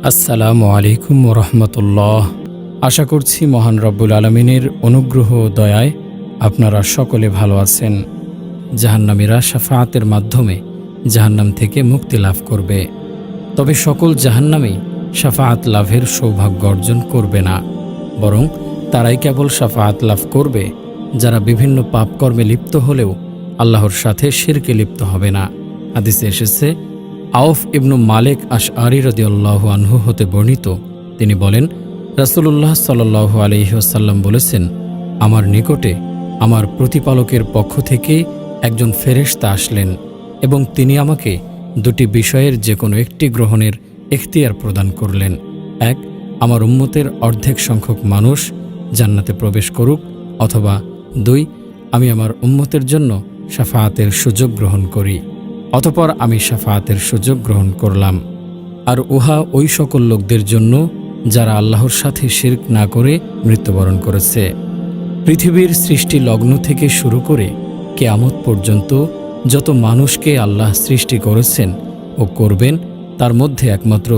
আসসালামু আলাইকুম রহমতুল্লাহ। আশা করছি মহান রব্বুল আলমিনের অনুগ্রহ ও দয়ায় আপনারা সকলে ভালো আছেন। জাহান্নামীরা শাফাআতের মাধ্যমে জাহান্নাম থেকে মুক্তি লাভ করবে, তবে সকল জাহান্নামী শাফাআত লাভের সৌভাগ্য অর্জন করবে না, বরং তারাই কেবল শাফাআত লাভ করবে যারা বিভিন্ন পাপকর্মে লিপ্ত হলেও আল্লাহর সাথে শিরকে লিপ্ত হবে না। হাদিসে এসেছে, আউফ ইবনু মালিক আশআরী রাদিয়াল্লাহু আনহু হতে বর্ণিত, তিনি বলেন, রাসূলুল্লাহ সাল্লাল্লাহু আলাইহি ওয়াসাল্লাম বলেছেন, আমার নিকটে আমার প্রতিপালকের পক্ষ থেকে একজন ফেরেশতা আসলেন এবং তিনি আমাকে দুটি বিষয়ের যে কোনো একটি গ্রহণের ইখতিয়ার প্রদান করলেন। এক, আমার উম্মতের অর্ধেক সংখ্যক মানুষ জান্নাতে প্রবেশ করুক, অথবা দুই, আমি আমার উম্মতের জন্য শাফাআতের সুযোগ গ্রহণ করি। অতঃপর আমি শাফাআতের সুযোগ গ্রহণ করলাম, আর উহা ওই সকল লোকদের জন্য যারা আল্লাহর সাথে শিরক না করে মৃত্যুবরণ করেছে। পৃথিবীর সৃষ্টি লগ্ন থেকে শুরু করে কিয়ামত পর্যন্ত যত মানুষকে আল্লাহ সৃষ্টি করেছেন ও করবেন, তার মধ্যে একমাত্র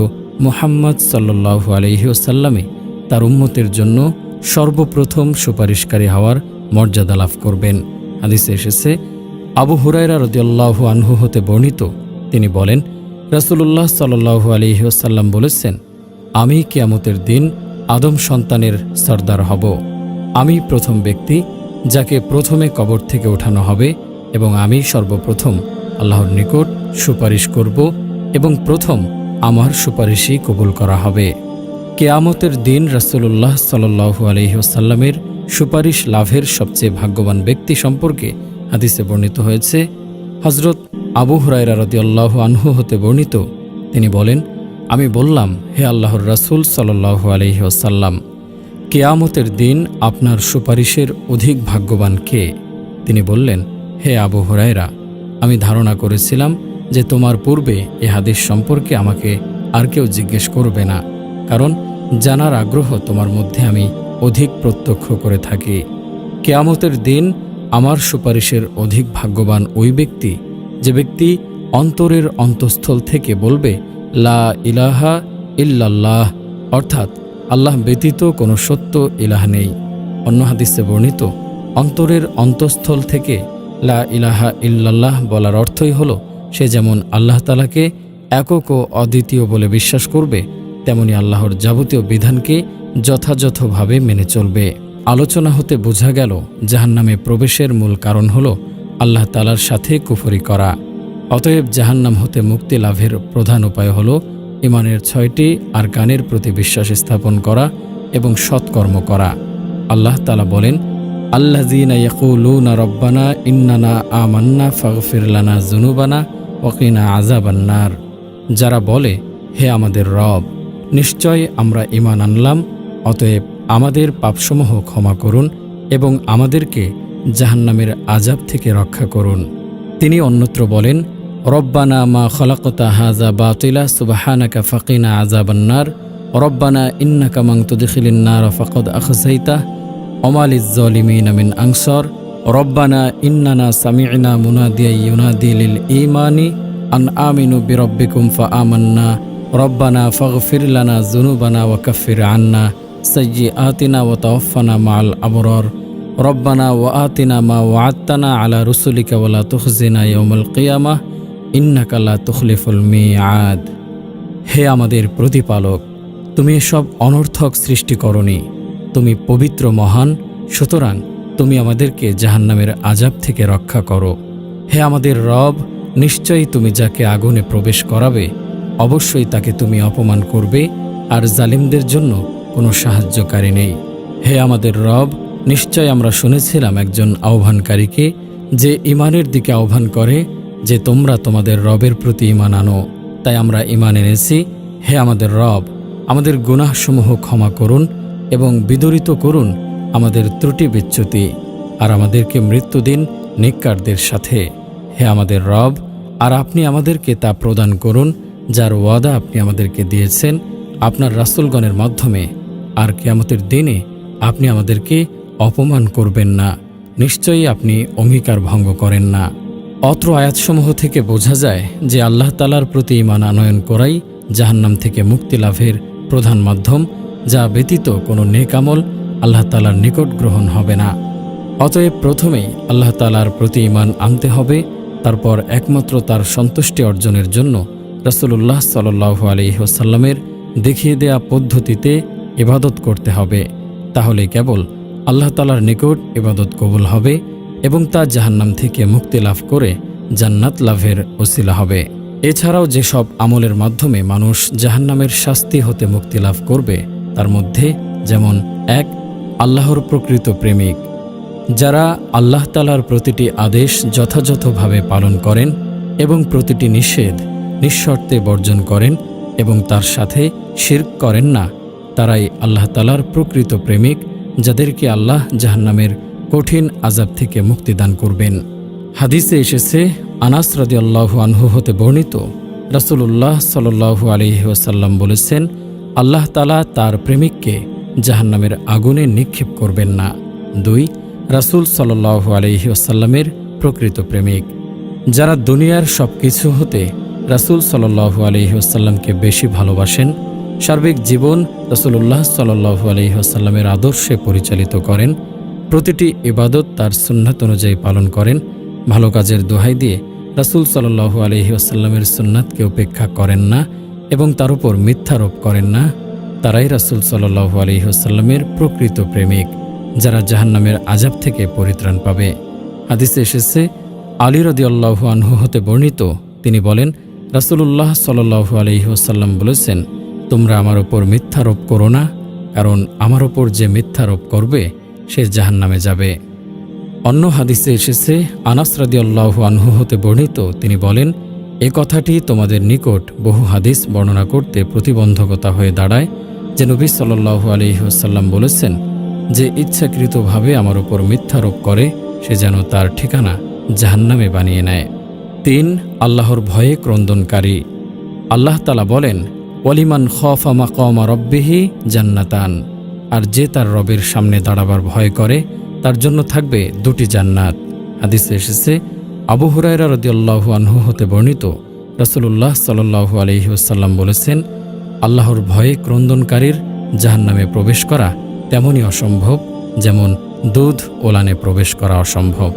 মুহাম্মদ সাল্লাল্লাহু আলাইহি ওয়াসাল্লামই তার উম্মতের জন্য সর্বপ্রথম সুপারিশকারী হওয়ার মর্যাদা লাভ করবেন। হাদিসে এসেছে, আবু হুরায়রা রাদিয়াল্লাহু আনহু হতে বর্ণিত, তিনি বলেন, রাসূলুল্লাহ সাল্লাল্লাহু আলাইহি ওয়াসাল্লাম বলেছেন, আমি কিয়ামতের দিন আদম সন্তানের সর্দার হব। আমি প্রথম ব্যক্তি যাকে প্রথমে কবর থেকে ওঠানো হবে এবং আমি সর্বপ্রথম আল্লাহর নিকট সুপারিশ করব এবং প্রথম আমার সুপারিশই কবুল করা হবে। কিয়ামতের দিন রাসূলুল্লাহ সাল্লাল্লাহু আলাইহি ওয়াসাল্লামের সুপারিশ লাভের সবচেয়ে ভাগ্যবান ব্যক্তি সম্পর্কে হাদিসে বর্ণিত হয়েছে। হযরত আবু হুরায়রা রাদিয়াল্লাহু আনহু হতে বর্ণিত, তিনি বলেন, আমি বললাম, হে আল্লাহর রাসূল সাল্লাল্লাহু আলাইহি ওয়াসাল্লাম, কিয়ামতের দিন আপনার সুপারিশের অধিক ভাগ্যবান কে? তিনি বললেন, হে আবু হুরায়রা, আমি ধারণা করেছিলাম যে তোমার পূর্বে এ হাদিস সম্পর্কে আমাকে আর কেউ জিজ্ঞেস করবে না, কারণ জানার আগ্রহ তোমার মধ্যে আমি অধিক প্রত্যক্ষ করে থাকি। কিয়ামতের দিন আমার সুপারিশের অধিক ভাগ্যবান ওই ব্যক্তি যে ব্যক্তি অন্তরের অন্তঃস্থল থেকে বলবে, লা ইলাহা ইল্লাল্লাহ, অর্থাৎ আল্লাহ ব্যতীত কোনো সত্য ইলাহ নেই। অন্য হাদিসে বর্ণিত, অন্তরের অন্তঃস্থল থেকে লা ইলাহা ইল্লাল্লাহ বলার অর্থই হল সে যেমন আল্লাহ তাআলাকে একক ও অদ্বিতীয় বলে বিশ্বাস করবে, তেমনি আল্লাহর যাবতীয় বিধানকে যথাযথভাবে মেনে চলবে। আলোচনা হতে বোঝা গেল জাহান্নামে প্রবেশের মূল কারণ হল আল্লাহ তাআলার সাথে কুফরি করা। অতএব জাহান্নাম হতে মুক্তি লাভের প্রধান উপায় হল ঈমানের ৬টি আরকানের প্রতি বিশ্বাস স্থাপন করা এবং সৎকর্ম করা। আল্লাহ তাআলা বলেন, আল্লাযীনা ইয়াকুলুনা রব্বানা ইন্নানা আমান্না ফাগফির লানা যুনুবানা ওয়া কিনা আযাবান্নার, যারা বলে, হে আমাদের রব, নিশ্চয় আমরা ঈমান আনলাম, অতএব আমাদের পাপসমূহ ক্ষমা করুন এবং আমাদেরকে জাহান্নামের আযাব থেকে রক্ষা করুন। তিনি অন্যত্র বলেন, রব্বানা মা খালাকতা হাযা বাতিলা সুবহানাকা ফাকিনা আযাবান্নার, রব্বানা ইন্নাকা মান তুদখিলিন নার ফাকাদ আখযাইতা ওয়া মা লিয-যালিমিনা মিন আনসার, রব্বানা ইন্নানা সামি'না মুনাদিয়ান ইউনাদি লিল ঈমানি আন আমিনু বিরাব্বিকুম ফাআমান্না, রব্বানা ফাগফির লানা যুনুবানা ওয়া কাফির আন্না সাইয়্যাতিনা ওয়া তাওফানা মা'আল আবরার, রব্বানা ওয়া আতিনা মা ওয়া'আদতানা আলা রুসুলিকা ওয়া লা তুখজিনা ইয়াওমাল কিয়ামাহ ইন্নাকা লা তুখলিফুল মিআদ। হে আমাদের প্রতিপালক, তুমি এসব অনর্থক সৃষ্টি করনি, তুমি পবিত্র মহান, সুতরাং তুমি আমাদেরকে জাহান্নামের আযাব থেকে রক্ষা করো। হে আমাদের রব, নিশ্চয়ই তুমি যাকে আগুনে প্রবেশ করাবে অবশ্যই তাকে তুমি অপমান করবে, আর জালিমদের জন্য কোনো সাহায্যকারী নেই। হে আমাদের রব, নিশ্চয় আমরা শুনেছিলাম একজন আহ্বানকারীকে যে ঈমানের দিকে আহ্বান করে যে তোমরা তোমাদের রবের প্রতি ঈমান আনো, তাই আমরা ঈমান এনেছি। হে আমাদের রব, আমাদের গুনাহসমূহ ক্ষমা করুন এবং বিদরিত করুন আমাদের ত্রুটি বিচ্যুতি, আর আমাদেরকে মৃত্যু দিন নেককারদের সাথে। হে আমাদের রব, আর আপনি আমাদেরকে তা প্রদান করুন যার ওয়াদা আপনি আমাদেরকে দিয়েছেন আপনার রাসূলগণের মাধ্যমে, আর কিয়ামতের দিনে আপনি আমাদেরকে অপমান করবেন না, নিশ্চয়ই আপনি অঙ্গীকার ভঙ্গ করেন না। অত্র আয়াতসমূহ থেকে বোঝা যায় যে আল্লাহ তাআলার প্রতি ঈমান আনয়ন করাই জাহান্নাম থেকে মুক্তি লাভের প্রধান মাধ্যম, যা ব্যতীত কোনো নেক আমল আল্লাহ তাআলার নিকট গ্রহণ হবে না। অতএব প্রথমেই আল্লাহ তাআলার প্রতি ঈমান আনতে হবে, তারপর একমাত্র তার সন্তুষ্টি অর্জনের জন্য রাসূলুল্লাহ সাল্লাল্লাহু আলাইহি ওয়াসাল্লামের দেখিয়ে দেয়া পদ্ধতিতে ইবাদত করতে হবে। তাহলে কেবল আল্লাহ তাআলার নিকট ইবাদত কবুল হবে এবং তা জাহান্নাম থেকে মুক্তি লাভ করে জান্নাত লাভের ওসিলা হবে। এছাড়াও যেসব আমলের মাধ্যমে মানুষ জাহান্নামের শাস্তি হতে মুক্তি লাভ করবে তার মধ্যে যেমন ১. আল্লাহর প্রকৃত প্রেমিক, যারা আল্লাহ তাআলার প্রতিটি আদেশ যথাযথভাবে পালন করেন এবং প্রতিটি নিষেধ নিঃশর্তে বর্জন করেন এবং তার সাথে শিরক করেন না, তারাই আল্লাহ তাআলার প্রকৃত প্রেমিক, যাদেরকে আল্লাহ জাহান্নামের কঠিন আযাব থেকে মুক্তিদান করবেন। হাদিসে এসেছে, আনাস রাদিয়াল্লাহু আনহু হতে বর্ণিত, রাসূলুল্লাহ সাল্লাল্লাহু আলাইহি ওয়াসাল্লাম বলেছেন, আল্লাহ তাআলা তার প্রেমিককে জাহান্নামের আগুনে নিক্ষেপ করবেন না। ২. রাসূল সাল্লাল্লাহু আলাইহি ওয়াসাল্লামের প্রকৃত প্রেমিক, যারা দুনিয়ার সব কিছু হতে রাসূল সাল্লাল্লাহু আলাইহি ওয়াসাল্লামকে বেশি ভালোবাসেন, সার্বিক জীবন রাসূলুল্লাহ সাল্লাল্লাহু আলাইহি ওয়াসাল্লামের আদর্শে পরিচালিত করেন, প্রতিটি ইবাদত তার সুন্নাত অনুযায়ী পালন করেন, ভালো কাজের দোহাই দিয়ে রাসূল সাল্লাল্লাহু আলাইহি ওয়াসাল্লামের সুন্নাতকে উপেক্ষা করেন না এবং তার উপর মিথ্যারোপ করেন না, তারাই রাসূল সাল্লাল্লাহু আলাইহি ওয়াসাল্লামের প্রকৃত প্রেমিক, যারা জাহান্নামের আযাব থেকে পরিত্রাণ পাবে। হাদিসে এসেছে, আলী রাদিয়াল্লাহু আনহু হতে বর্ণিত, তিনি বলেন, রাসূলুল্লাহ সাল্লাল্লাহু আলাইহি ওয়াসাল্লাম বলেছেন, তোমরা আমার উপর মিথ্যারোপ করো না, কারণ আমার উপর যে মিথ্যারোপ করবে সে জাহান্নামে যাবে। অন্য হাদিসে এসেছে, আনাস রাদিয়াল্লাহু আনহু হতে বর্ণিত, তিনি বলেন, এ কথাটি তোমাদের নিকট বহু হাদিস বর্ণনা করতে প্রতিবন্ধকতা হয়ে দাঁড়ায় যে নবী সাল্লাল্লাহু আলাইহি ওয়াসাল্লাম বলেছেন, যে ইচ্ছাকৃতভাবে আমার উপর মিথ্যারোপ করে সে যেন তার ঠিকানা জাহান্নামে বানিয়ে নেয়। ৩. আল্লাহর ভয়ে ক্রন্দনকারী, আল্লাহ তাআলা বলেন, ওয়ালিমান খাফা মাকামা রাব্বিহি জান্নাতান, আর যে তার রবের সামনে দাঁড়াবার ভয় করে তার জন্য থাকবে 2টি জান্নাত। হাদিসে এসেছে, আবু হুরায়রা রাদিয়াল্লাহু আনহু হতে বর্ণিত, রাসূলুল্লাহ সাল্লাল্লাহু আলাইহি ওয়াসাল্লাম বলেছেন, আল্লাহর ভয়ে ক্রন্দনকারীর জাহান্নামে প্রবেশ করা তেমনই অসম্ভব যেমন দুধ ওলানে প্রবেশ করা অসম্ভব।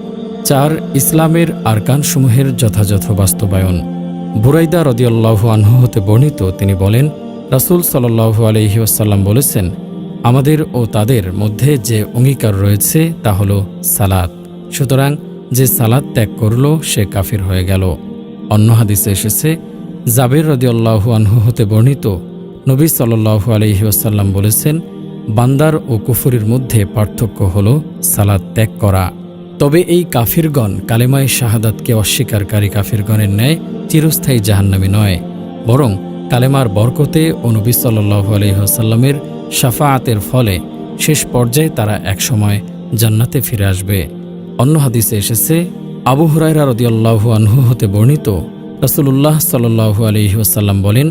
৪. ইসলামের আরকানসমূহের যথাযথ বাস্তবায়ন, বুরাইদা রাদিয়াল্লাহু আনহু হতে বর্ণিত, তিনি বলেন, রাসূল সাল্লাল্লাহু আলাইহি ওয়াসাল্লাম বলেছেন, আমাদের ও তাদের মধ্যে যে অঙ্গীকার রয়েছে তা হল সালাত, সুতরাং যে সালাত ত্যাগ করল সে কাফির হয়ে গেল। অন্য হাদিসে এসেছে, জাবের রাদিয়াল্লাহু আনহু হতে বর্ণিত, নবী সাল্লাল্লাহু আলাইহি ওয়াসাল্লাম বলেছেন, বান্দার ও কুফরির মধ্যে পার্থক্য হল সালাত ত্যাগ করা। তবে এই কাফিরগণ কালেমায়ে শাহাদাতকে অস্বীকারী কাফিরগণের ন্যায় চিরস্থায়ী জাহান্নামী নয়, বরং কালেমার বরকতে ও নবী সাল্লাল্লাহু আলাইহি ওয়াসাল্লামের শাফাআতের ফলে শেষ পর্যায়ে তারা একসময় জান্নাতে ফিরে আসবে। অন্য হাদিসে এসেছে, আবু হুরায়রা রাদিয়াল্লাহু আনহু হতে বর্ণিত, রাসূলুল্লাহ সাল্লাল্লাহু আলাইহি ওয়াসাল্লাম বলেন,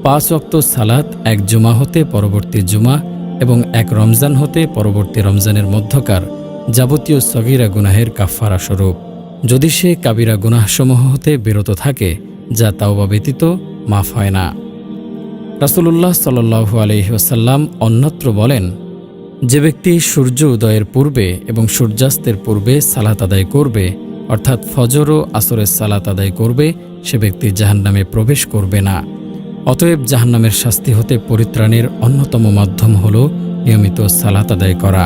5 ওয়াক্ত সালাত এক জুমা হতে পরবর্তী জুমা এবং এক রমজান হতে পরবর্তী রমজানের মধ্যকার যাবতীয় সগীরা গুনাহের কাফফারা স্বরূপ, যদি সে কাবিরা গুনাহসমূহ হতে বিরত থাকে যা তাওবা ব্যতীত মাফ হয় না। রাসূলুল্লাহ সাল্লাল্লাহু আলাইহি ওয়াসাল্লাম অন্যত্র বলেন, যে ব্যক্তি সূর্য উদয়ের পূর্বে এবং সূর্যাস্তের পূর্বে সালাত আদায় করবে, অর্থাৎ ফজর ও আসরের সালাত আদায় করবে, সে ব্যক্তি জাহান্নামে প্রবেশ করবে না। অতএব জাহান্নামের শাস্তি হতে পরিত্রাণের অন্যতম মাধ্যম হল নিয়মিত সালাত আদায় করা,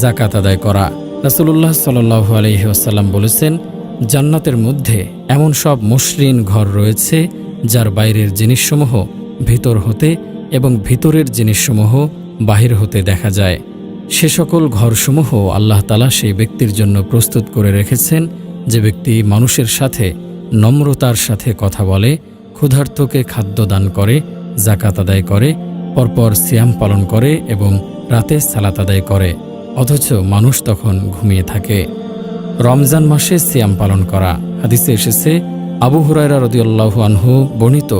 যাকাত আদায় করা। রাসূলুল্লাহ সাল্লাল্লাহু আলাইহি ওয়াসাল্লাম বলেছেন, জান্নাতের মধ্যে এমন সব মসৃণ ঘর রয়েছে যার বাইরের জিনিসসমূহ ভিতর হতে এবং ভিতরের জিনিসসমূহ বাহির হতে দেখা যায়। সে সকল ঘরসমূহ আল্লাহ তাআলা সেই ব্যক্তির জন্য প্রস্তুত করে রেখেছেন যে ব্যক্তি মানুষের সাথে নম্রতার সাথে কথা বলে, ক্ষুধার্তকে খাদ্য দান করে, যাকাত আদায় করে, পরপর সিয়াম পালন করে এবং রাতে সালাত আদায় করে, অথচ মানুষ তখন ঘুমিয়ে থাকে। রমজান মাসে সিয়াম পালন করা, হাদিসে এসেছে, আবু হুরায়রা রাদিয়াল্লাহু আনহু বর্ণিত,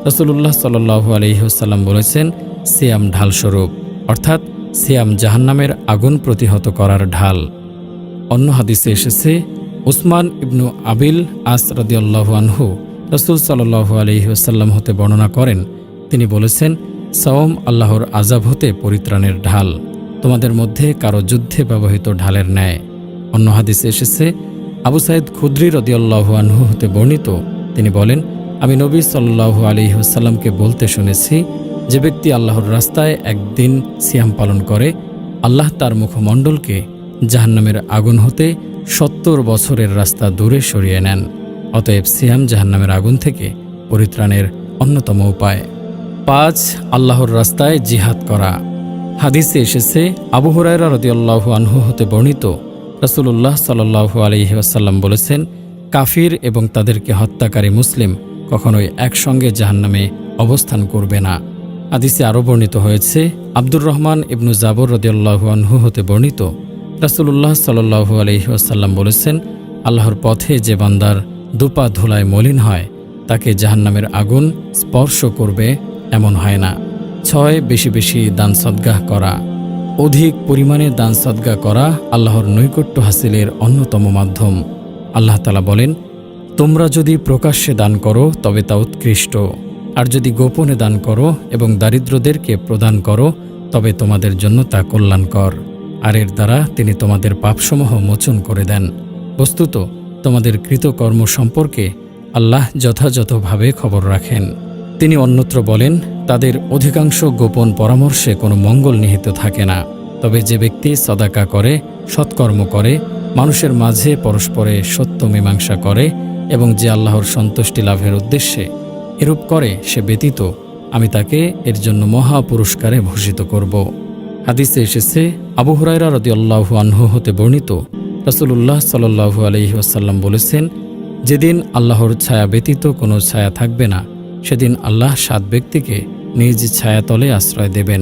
রাসূলুল্লাহ সাল্লাল্লাহু আলাইহি ওয়াসাল্লাম বলেছেন, সিয়াম ঢাল স্বরূপ, অর্থাৎ সিয়াম জাহান্নামের আগুন প্রতিহত করার ঢাল। অন্য হাদিসে এসেছে, উসমান ইবনু আবিল আস রাদিয়াল্লাহু আনহু রাসূল সাল্লাল্লাহু আলাইহি ওয়াসাল্লাম হতে বর্ণনা করেন, তিনি বলেছেন, সাওম আল্লাহর আযাব হতে পরিত্রাণের ঢাল, তোমাদের মধ্যে কারো যুদ্ধে ব্যবহৃত ঢালের ন্যায়। অন্য হাদিসে এসেছে, আবু সাঈদ খুদরি রাদিয়াল্লাহু আনহু হতে বর্ণিত, তিনি বলেন, আমি নবী সাল্লাল্লাহু আলাইহি ওয়াসাল্লামকে বলতে শুনেছি, যে ব্যক্তি আল্লাহর রাস্তায় একদিন সিয়াম পালন করে, আল্লাহ তার মুখমণ্ডলকে জাহান্নামের আগুন হতে ৭০ বছরের রাস্তা দূরে সরিয়ে নেন। অতএব সিয়াম জাহান্নামের আগুন থেকে পরিত্রাণের অন্যতম উপায়। ৫. আল্লাহর রাস্তায় জিহাদ করা। হাদিসে এসেছে, আবু হুরায়রা রাদিয়াল্লাহু আনহু হতে বর্ণিত, রাসূলুল্লাহ সাল্লাল্লাহু আলাইহি ওয়াসাল্লাম বলেছেন, কাফির এবং তাদেরকে হত্যাকারী মুসলিম কখনোই একসঙ্গে জাহান্নামে অবস্থান করবে না। হাদিসে আরও বর্ণিত হয়েছে, আব্দুর রহমান ইবনু জাবর রাদিয়াল্লাহু আনহু হতে বর্ণিত, রাসূলুল্লাহ সাল্লাল্লাহু আলাইহি ওয়াসাল্লাম বলেছেন, আল্লাহর পথে যে বান্দার দুপা ধুলায় মলিন হয়, তাকে জাহান্নামের আগুন স্পর্শ করবে এমন হয় না। ৬. বেশি বেশি দান সদগাহ করা। অধিক পরিমাণে দান সদগাহ করা আল্লাহর নৈকট্য হাসিলের অন্যতম মাধ্যম। আল্লাহ তাআলা বলেন, তোমরা যদি প্রকাশ্যে দান করো তবে তা উৎকৃষ্ট, আর যদি গোপনে দান করো এবং দারিদ্রদেরকে প্রদান করো তবে তোমাদের জন্য তা কল্যাণকর, আর এর দ্বারা তিনি তোমাদের পাপসমূহ মোচন করে দেন। বস্তুত তোমাদের কৃতকর্ম সম্পর্কে আল্লাহ যথাযথভাবে খবর রাখেন। তিনি অন্যত্র বলেন, তাদের অধিকাংশ গোপন পরামর্শে কোনো মঙ্গল নিহিত থাকে না। তবে যে ব্যক্তি সদাকা করে, সৎকর্ম করে, মানুষের মাঝে পরস্পরে সত্য মীমাংসা করে এবং যে আল্লাহর সন্তুষ্টি লাভের উদ্দেশ্যে এরূপ করে, সে ব্যতীত আমি তাকে এর জন্য মহা পুরস্কারে ভূষিত করব। হাদিসে এসেছে, আবু হুরায়রা রাদিয়াল্লাহু আনহু হতে বর্ণিত, রাসূলুল্লাহ সাল্লাল্লাহু আলাইহি ওয়াসাল্লাম বলেছেন, যেদিন আল্লাহর ছায়া ব্যতীত কোনো ছায়া থাকবে না, সেদিন আল্লাহ ৭ ব্যক্তিকে নিজ ছায়াতলে আশ্রয় দেবেন।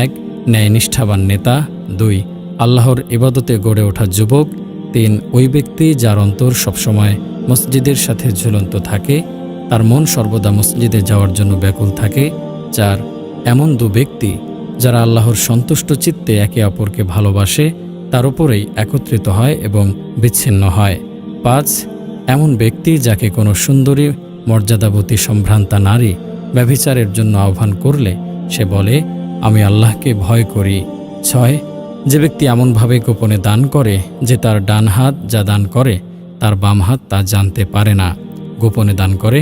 ১. ন্যায়নিষ্ঠাবান নেতা। ২. আল্লাহর ইবাদতে গড়ে ওঠা যুবক। ৩. ওই ব্যক্তি যার অন্তর সবসময় মসজিদের সাথে ঝুলন্ত থাকে, তার মন সর্বদা মসজিদে যাওয়ার জন্য ব্যাকুল থাকে। ৪. এমন ২ ব্যক্তি যারা আল্লাহর সন্তুষ্ট চিত্তে একে অপরকে ভালোবাসে, তার উপরেই একত্রিত হয় এবং বিচ্ছিন্ন হয়। ৫. এমন ব্যক্তি যাকে কোনো সুন্দরী মর্যাদাবতী সম্ভ্রান্তা নারী ব্যভিচারের জন্য আহ্বান করলে সে বলে, আমি আল্লাহকে ভয় করি। ৬. যে ব্যক্তি এমনভাবে গোপনে দান করে যে তার ডান হাত যা দান করে তার বাম হাত তা জানতে পারে না, গোপনে দান করে।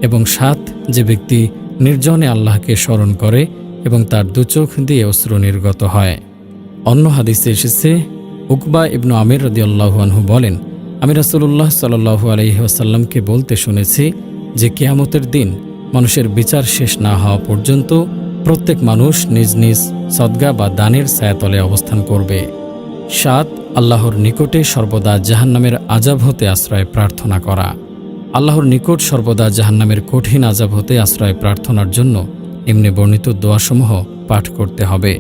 এবং ৭. যে ব্যক্তি নির্জনে আল্লাহকে স্মরণ করে এবং তার দুচোখ দিয়ে অশ্রু নির্গত হয়। অন্য হাদিসে এসেছে, উকবা ইবনু আমির রাদিয়াল্লাহু আনহু বলেন, আমি রাসূলুল্লাহ সাল্লাল্লাহু আলাইহি ওয়াসাল্লামকে বলতে শুনেছি যে কিয়ামতের দিন মানুষের বিচার শেষ না হওয়া পর্যন্ত প্রত্যেক মানুষ নিজ নিজ সদগা বা দানের ছায়াতলে অবস্থান করবে। ৭. আল্লাহর নিকটে সর্বদা জাহান্নামের আযাব হতে আশ্রয় প্রার্থনা করা। আল্লাহর নিকট সর্বদা জাহান্নামের কঠিন আযাব হতে আশ্রয় প্রার্থনার জন্য নিম্নে বর্ণিত দোয়াসমূহ পাঠ করতে হবে।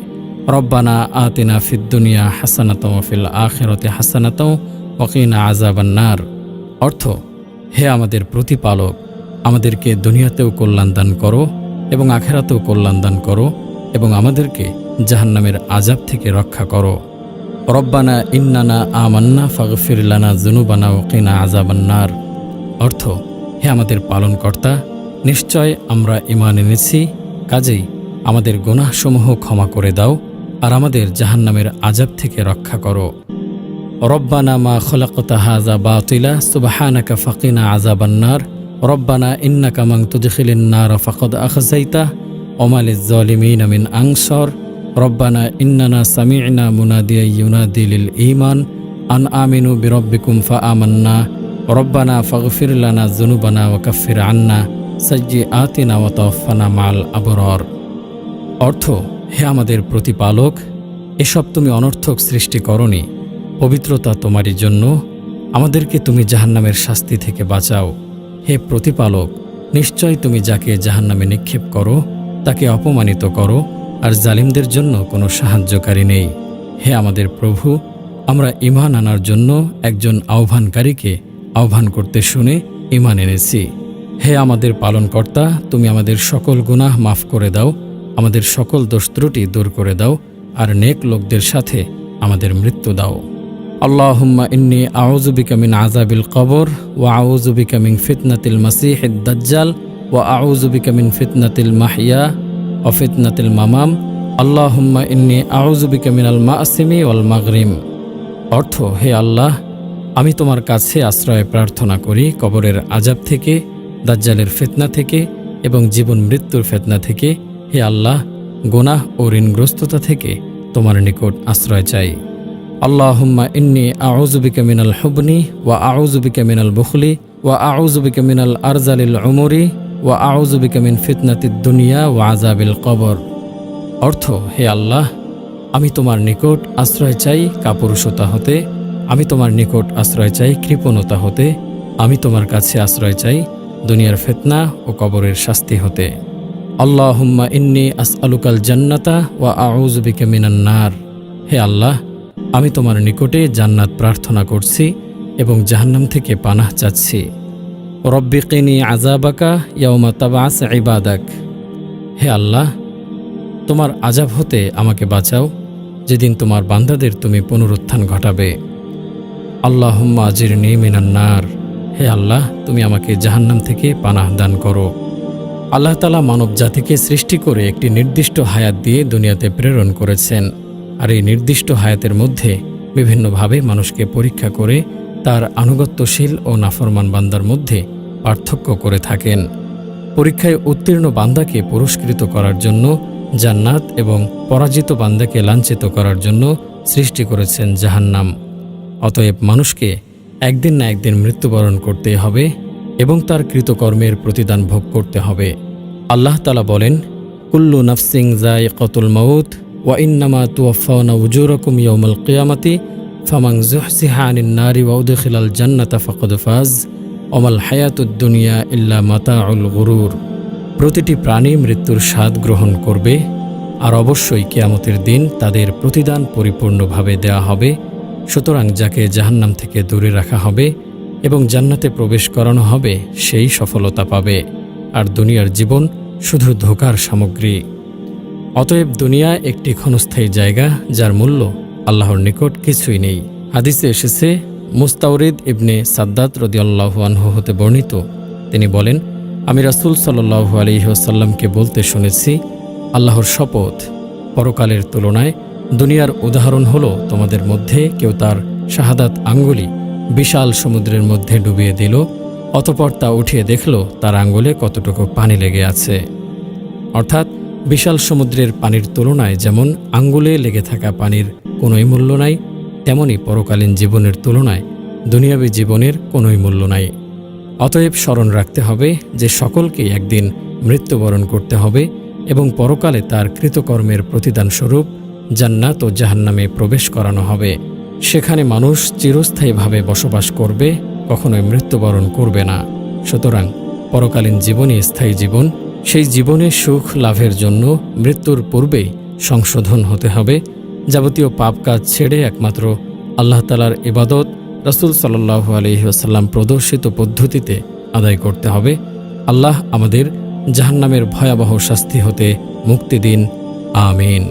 রব্বানা আতিনা ফিদ দুনিয়া হাসানাতাও ওয়া ফিল আখিরাতি হাসানাতাও ওয়া কিনা আযাবান নার। অর্থ, হে আমাদের প্রতিপালক, আমাদেরকে দুনিয়াতেও কল্যাণ দান করো এবং আখিরাতেও কল্যাণ দান করো এবং আমাদেরকে জাহান্নামের আযাব থেকে রক্ষা করো। রব্বানা ইন্নানা আমান্না ফাগফির লানা যুনুবানা ওয়া কিনা আযাবান নার। অর্থ, হে আমাদের পালনকর্তা, নিশ্চয় আমরা ঈমান এনেছি, কাজেই আমাদের গুনাহসমূহ ক্ষমা করে দাও আর আমাদের জাহান্নামের আযাব থেকে রক্ষা করো। রব্বানা মা খলাকতা হাযা বাতিলা সুবহানাকা ফাকিনা আযাবান নার। রব্বানা ইন্নাকা মান তুদখিলিন নার ফাকাদ আখযাইতা ওয়া মা লিয-যালিমিনা মিন আনসার। রব্বানা ইন্নানা সামি'না মুনাদিয়া ইউনাদি লিল ঈমান আন আমিনু বিরাব্বিকুম ফাআমান্না। রব্বানা ফাগফির লানা যুনুবানা ওয়া কাফির আন্না সাইয়্যাতিনা ওয়া তাওফানা মা'আল আবরার। অর্থ, হে আমাদের প্রতিপালক, এসব তুমি অনর্থক সৃষ্টি করনি, পবিত্রতা তোমারই জন্য, আমাদেরকে তুমি জাহান্নামের শাস্তি থেকে বাঁচাও। হে প্রতিপালক, নিশ্চয় তুমি যাকে জাহান্নামে নিক্ষেপ করো তাকে অপমানিত করো, আর জালিমদের জন্য কোনো সাহায্যকারী নেই। হে আমাদের প্রভু, আমরা ঈমান আনার জন্য একজন আহ্বানকারীকে আহ্বান করতে শুনে ঈমান এনেছি। হে আমাদের পালনকর্তা, তুমি আমাদের সকল গুনাহ মাফ করে দাও, আমাদের সকল দোষ ত্রুটি দূর করে দাও, আর নেক লোকদের সাথে আমাদের মৃত্যু দাও। আল্লাহুম্মা ইন্নী আউযু বিকা মিন আযাবিল কবর ওয়া আউযু বিকা মিন ফিতনাতিল মাসীহিদ দাজ্জাল ওয়া আউযু বিকা মিন ফিতনাতিল মাহইয়া ওয়া ফিতনাতিল মামাম আল্লাহুম্মা ইন্নী আউযু বিকা মিনাল মাআসিমি ওয়াল মাগরিম। অর্থ, হে আল্লাহ, আমি তোমার কাছে আশ্রয় প্রার্থনা করি কবরের আযাব থেকে, দাজ্জালের ফিতনা থেকে এবং জীবন মৃত্যুর ফিতনা থেকে। হে আল্লাহ, গুনাহ ও ঋণগ্রস্ততা থেকে তোমার নিকট আশ্রয় চাই। আল্লাহুম্মা ইন্নী আউযু বিকা মিনাল হুবনি ওয়া আউযু বিকা মিনাল বুখলি ওয়া আউযু বিকা মিনাল আরজালিল উমরি ওয়া আউযু বিকা মিন ফিতনাতিদ দুনিয়া ওয়া আযাবিল কবর। অর্থ, হে আল্লাহ, আমি তোমার নিকট আশ্রয় চাই কাপুরুষতা হতে, আমি তোমার নিকট আশ্রয় চাই কৃপণতা হতে, আমি তোমার কাছে আশ্রয় চাই দুনিয়ার ফিতনা ও কবরের শাস্তি হতে। আল্লাহুম্মা ইন্নী আসআলুকাল জান্নাতা ওয়া আউযু বিকা মিনান নার। হে আল্লাহ, আমি তোমার নিকটে জান্নাত প্রার্থনা করছি এবং জাহান্নাম থেকে পানাহ চাচ্ছি। রব্বি কিনি আযাবাকা ইয়াওমা তাবআস ইবাদাক। হে আল্লাহ, তোমার আযাব হতে আমাকে বাঁচাও যেদিন তোমার বান্দাদের তুমি পুনরুত্থান ঘটাবে। আল্লাহুম্মা আজিরনি মিনান নার। হে আল্লাহ, তুমি আমাকে জাহান্নাম থেকে পানাহ দান করো। আল্লাহ তাআলা মানব জাতিকে সৃষ্টি করে একটি নির্দিষ্ট হায়াত দিয়ে দুনিয়াতে প্রেরণ করেছেন, আর এই নির্দিষ্ট হায়াতের মধ্যে বিভিন্নভাবে মানুষকে পরীক্ষা করে তার আনুগত্যশীল ও নাফরমান বান্দার মধ্যে পার্থক্য করে থাকেন। পরীক্ষায় উত্তীর্ণ বান্দাকে পুরস্কৃত করার জন্য জান্নাত এবং পরাজিত বান্দাকে লাঞ্ছিত করার জন্য সৃষ্টি করেছেন জাহান্নাম। অতএব মানুষকে একদিন না একদিন মৃত্যুবরণ করতে হবে এবং তার কৃতকর্মের প্রতিদান ভোগ করতে হবে। আল্লাহ তাআলা বলেন, কুল্লু নাফসিন যায়িকাতুল মাউত ওয়া ইন্নামা তুওয়াফাউনা উজুরাকুম ইয়াওমাল কিয়ামাতি ফামান যুহজিহা আনিন নারি ওয়া উদখিলাল জান্নাতা ফাকাদ ফাজ ওয়া মাল হায়াতুদ দুনিয়া ইল্লা মাতাউল গুরুর। প্রতিটি প্রাণী মৃত্যুর স্বাদ গ্রহণ করবে, আর অবশ্যই কিয়ামতের দিন তাদের প্রতিদান পরিপূর্ণভাবে দেয়া হবে। সুতরাং যাকে জাহান্নাম থেকে দূরে রাখা হবে এবং জান্নাতে প্রবেশ করানো হবে সেই সফলতা পাবে, আর দুনিয়ার জীবন শুধু ধোঁকার সামগ্রী। অতএব দুনিয়া একটি ক্ষণস্থায়ী জায়গা যার মূল্য আল্লাহর নিকট কিছুই নেই। হাদিসে এসেছে, মুস্তাওরিদ ইবনে সাদ্দাত রাদিয়াল্লাহু আনহু হতে বর্ণিত, তিনি বলেন, আমি রাসূল সাল্লাল্লাহু আলাইহি ওয়াসাল্লামকে বলতে শুনেছি, আল্লাহর শপথ, পরকালের তুলনায় দুনিয়ার উদাহরণ হলো তোমাদের মধ্যে কেউ তার শাহাদাত আঙ্গুলি বিশাল সমুদ্রের মধ্যে ডুবিয়ে দিল, অতঃপর তা উঠিয়ে দেখল তার আঙ্গুলে কতটুকু পানি লেগে আছে। অর্থাৎ বিশাল সমুদ্রের পানির তুলনায় যেমন আঙ্গুলে লেগে থাকা পানির কোনোই মূল্য নাই, তেমনি পরকালীন জীবনের তুলনায় দুনিয়াবী জীবনের কোনোই মূল্য নাই। অতএব স্মরণ রাখতে হবে যে সকলকেই একদিন মৃত্যুবরণ করতে হবে এবং পরকালে তার কৃতকর্মের প্রতিদানস্বরূপ জান্নাত ও জাহান্নামে প্রবেশ করানো হবে। সেখানে মানুষ চিরস্থায়ীভাবে বসবাস করবে, কখনোই মৃত্যুবরণ করবে না। সুতরাং পরকালীন জীবনই স্থায়ী জীবন, সেই জীবনে সুখ লাভের জন্য মৃত্যুর পূর্বেই সংশোধন হতে হবে। যাবতীয় পাপ কাজ ছেড়ে একমাত্র আল্লাহ তাআলার ইবাদত রাসূল সাল্লাল্লাহু আলাইহি ওয়াসাল্লাম প্রদর্শিত পদ্ধতিতে আদায় করতে হবে। আল্লাহ আমাদের জাহান্নামের ভয়াবহ শাস্তি হতে মুক্তি দিন। আমিন।